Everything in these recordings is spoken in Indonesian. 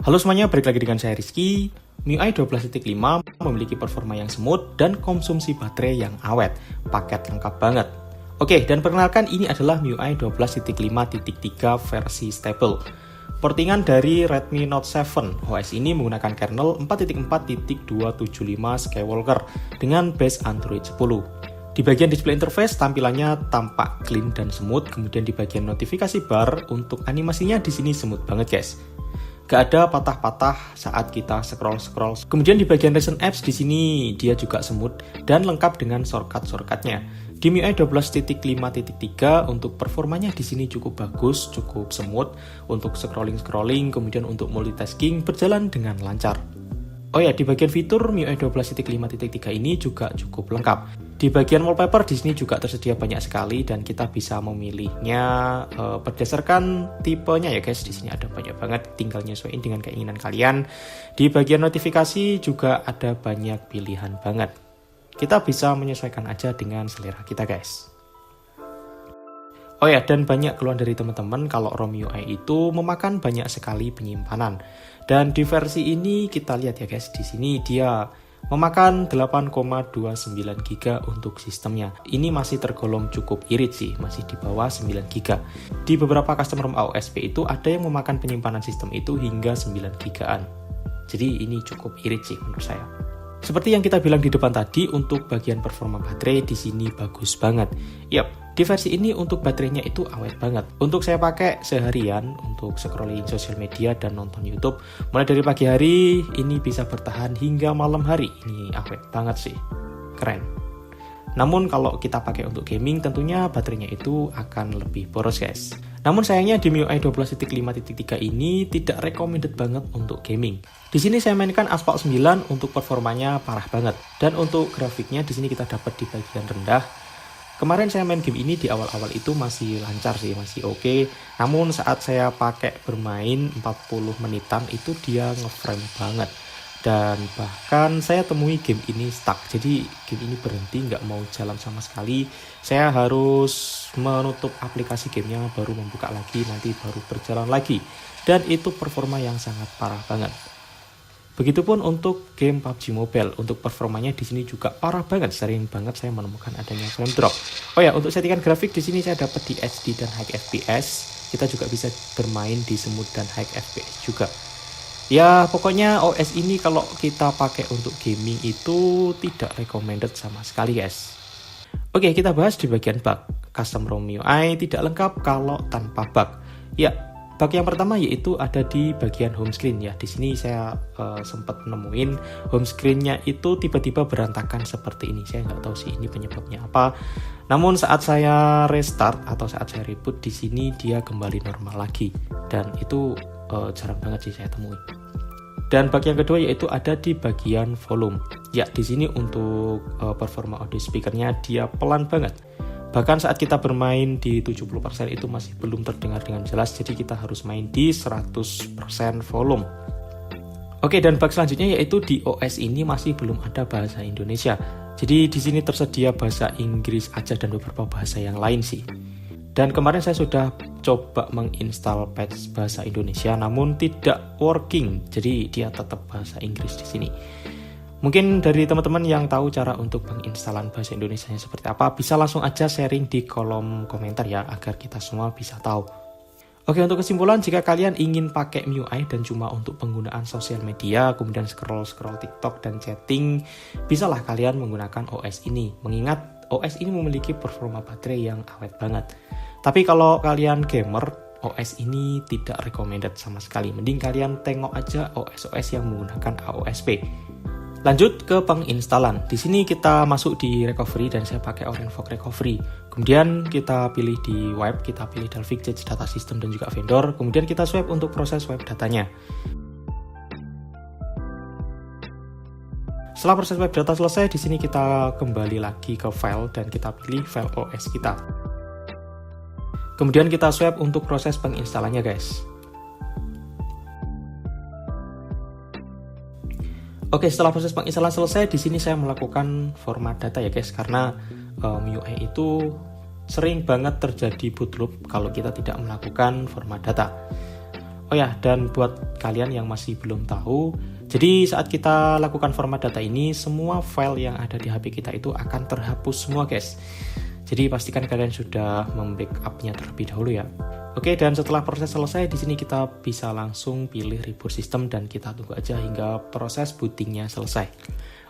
Halo semuanya, balik lagi dengan saya Rizky. MIUI 12.5 memiliki performa yang smooth dan konsumsi baterai yang awet. Paket lengkap banget. Oke, dan perkenalkan ini adalah MIUI 12.5.3 versi stable. Portingan dari Redmi Note 7. OS ini menggunakan kernel 4.4.275 Skywalker dengan base Android 10. Di bagian display interface tampilannya tampak clean dan smooth, kemudian di bagian notifikasi bar untuk animasinya di sini smooth banget guys. Gak ada patah-patah saat kita scroll. Kemudian di bagian recent apps di sini dia juga smooth dan lengkap dengan shortcut-shortcutnya. Di MIUI 12.5.3 untuk performanya di sini cukup bagus, cukup smooth untuk scrolling, kemudian untuk multitasking berjalan dengan lancar. Oh ya, di bagian fitur MIUI 12.5.3 ini juga cukup lengkap. Di bagian wallpaper di sini juga tersedia banyak sekali dan kita bisa memilihnya berdasarkan tipenya ya guys. Di sini ada banyak banget, tinggal nyesuaiin dengan keinginan kalian. Di bagian notifikasi juga ada banyak pilihan banget. Kita bisa menyesuaikan aja dengan selera kita guys. Oh ya, dan banyak keluhan dari teman-teman kalau ROM MIUI itu memakan banyak sekali penyimpanan. Dan di versi ini kita lihat ya guys, di sini dia memakan 8,29 GB untuk sistemnya. Ini masih tergolong cukup irit sih, masih di bawah 9 GB. Di beberapa custom ROM AOSP itu ada yang memakan penyimpanan sistem itu hingga 9 GB-an. Jadi ini cukup irit sih menurut saya. Seperti yang kita bilang di depan tadi, untuk bagian performa baterai di sini bagus banget. Yap, di versi ini untuk baterainya itu awet banget. Untuk saya pakai seharian untuk scrolling sosial media dan nonton YouTube, mulai dari pagi hari ini bisa bertahan hingga malam hari. Ini awet banget sih, keren. Namun kalau kita pakai untuk gaming tentunya baterainya itu akan lebih boros guys. Namun sayangnya di MIUI 12.5.3 ini tidak recommended banget untuk gaming. Di sini saya mainkan Asphalt 9 untuk performanya parah banget. Dan untuk grafiknya di sini kita dapat di bagian rendah. Kemarin saya main game ini di awal-awal itu masih lancar sih, masih oke. Namun saat saya pakai bermain 40 menitan itu dia ngeframe banget. Dan bahkan saya temui game ini stuck, jadi game ini berhenti, nggak mau jalan sama sekali. Saya harus menutup aplikasi gamenya, baru membuka lagi, nanti baru berjalan lagi. Dan itu performa yang sangat parah banget. Begitupun untuk game PUBG Mobile, untuk performanya di sini juga parah banget, sering banget saya menemukan adanya frame drop. Oh ya, untuk settingan grafik di sini saya dapat di HD dan High FPS. Kita juga bisa bermain di smooth dan High FPS juga. Ya pokoknya OS ini kalau kita pakai untuk gaming itu tidak recommended sama sekali guys. Oke, kita bahas di bagian bug. Custom ROM MIUI tidak lengkap kalau tanpa bug. Ya, bug yang pertama yaitu ada di bagian home screen ya. Di sini saya sempat nemuin home screen-nya itu tiba-tiba berantakan seperti ini. Saya nggak tahu sih ini penyebabnya apa. Namun saat saya restart atau saat saya reboot di sini dia kembali normal lagi. Dan itu jarang banget sih saya temui. Dan bug yang kedua yaitu ada di bagian volume. Ya, di sini untuk performa audio speakernya dia pelan banget. Bahkan saat kita bermain di 70% itu masih belum terdengar dengan jelas, jadi kita harus main di 100% volume. Oke, dan bug selanjutnya yaitu di OS ini masih belum ada bahasa Indonesia. Jadi di sini tersedia bahasa Inggris aja dan beberapa bahasa yang lain sih. Dan kemarin saya sudah coba menginstal patch bahasa Indonesia namun tidak working. Jadi dia tetap bahasa Inggris di sini. Mungkin dari teman-teman yang tahu cara untuk penginstalan bahasa Indonesianya seperti apa, bisa langsung aja sharing di kolom komentar ya agar kita semua bisa tahu. Oke, untuk kesimpulan, jika kalian ingin pakai MIUI dan cuma untuk penggunaan sosial media, kemudian scroll TikTok dan chatting, bisalah kalian menggunakan OS ini. Mengingat OS ini memiliki performa baterai yang awet banget. Tapi kalau kalian gamer, OS ini tidak recommended sama sekali. Mending kalian tengok aja OS-OS yang menggunakan AOSP. Lanjut ke penginstalan. Di sini kita masuk di recovery dan saya pakai OrangeFog Recovery. Kemudian kita pilih di web, kita pilih Dalvik, Judge, Data System dan juga vendor. Kemudian kita swipe untuk proses web datanya. Setelah proses web data selesai, di sini kita kembali lagi ke file dan kita pilih file OS kita. Kemudian kita swipe untuk proses penginstalannya guys. Oke, setelah proses penginstalan selesai, di sini saya melakukan format data ya guys, karena MIUI itu sering banget terjadi bootloop kalau kita tidak melakukan format data. Oh ya, dan buat kalian yang masih belum tahu, jadi saat kita lakukan format data ini, semua file yang ada di HP kita itu akan terhapus semua guys. Jadi pastikan kalian sudah membackup-nya terlebih dahulu ya. Oke, dan setelah proses selesai, di sini kita bisa langsung pilih reboot system dan kita tunggu aja hingga proses bootingnya selesai.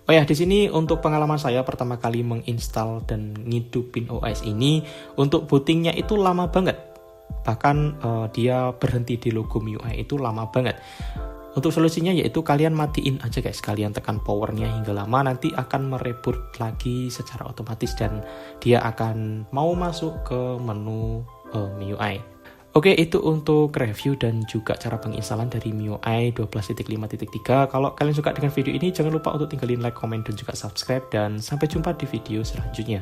Oh ya, di sini untuk pengalaman saya pertama kali menginstal dan ngidupin OS ini, untuk bootingnya itu lama banget. Bahkan dia berhenti di logo MIUI itu lama banget. Untuk solusinya yaitu kalian matiin aja guys, kalian tekan powernya hingga lama, nanti akan mereboot lagi secara otomatis dan dia akan mau masuk ke menu MIUI. Oke, itu untuk review dan juga cara penginstalan dari MIUI 12.5.3. Kalau kalian suka dengan video ini, jangan lupa untuk tinggalin like, komen, dan juga subscribe. Dan sampai jumpa di video selanjutnya.